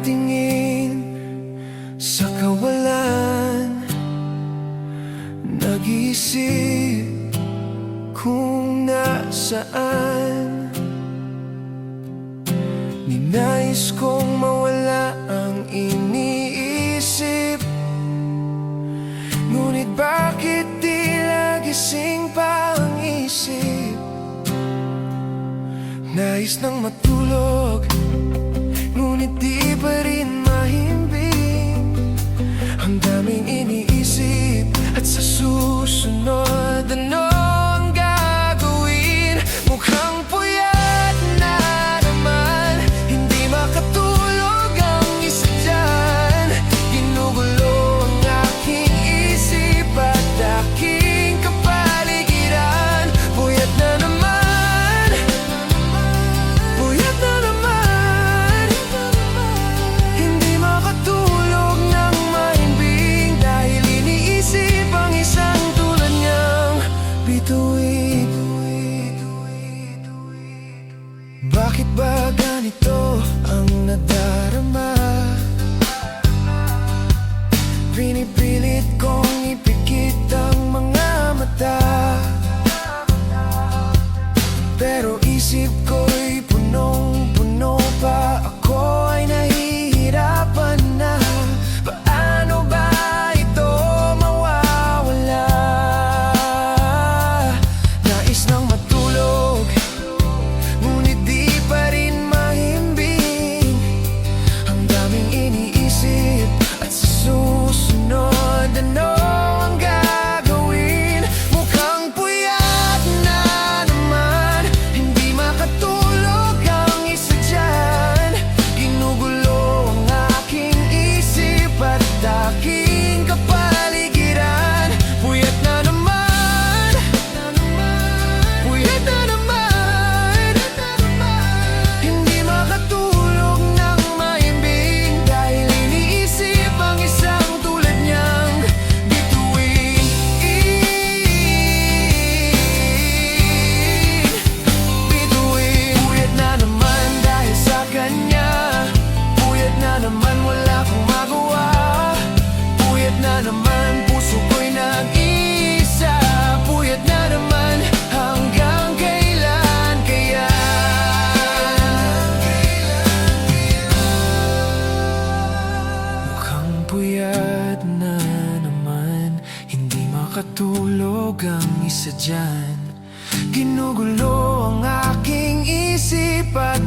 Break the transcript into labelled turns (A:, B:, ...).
A: nakatingin sa kawalan, nag-iisip kung nasaan. Ninais kong mawala ang iniisip, ngunit bakit tila gising pa ang isip? Nais nang matulog, ngunit di pa rin mahimbing. Ang daming iniisip, at sa susunod ano ang gagawin? Mukhang puyat na naman, hindi makatulog ang isa dyan. Ginugulo ang aking isip at aking kapaligiran. Puyat na naman, puyat na naman, hindi makatulog ng mahimbing dahil iniisip ang isang tulad niyang bituin. Bakit ba ganito ang nadarama? Pinipilit kong ipikit ang mga mata, pero isip ko'y punong-puno pa. Ako ay nahihirapan na. Paano ba ito mawawala? Nais nang matulog, ngunit di pa rin mahimbing. Ang daming iniisip, at sa susunod ano ang gagawin? Mukhang puyat na naman, hindi makatulog ang isa dyan. Ginugulo ang aking isip at aking kapaligiran. Puyat na naman, puyat na naman, hindi makatulog ng mahimbing dahil iniisip ang isang tulad niyang bituin. Bituin. Puyat na naman dahil sa kanya, puyat na naman wala akong magawa. Puyat na naman, puso ko'y nag-iisa. Puyat na naman, hanggang kailan kaya? Mukhang puyat na naman, hindi makatulog ang isa dyan. Ginugulo ang aking isip at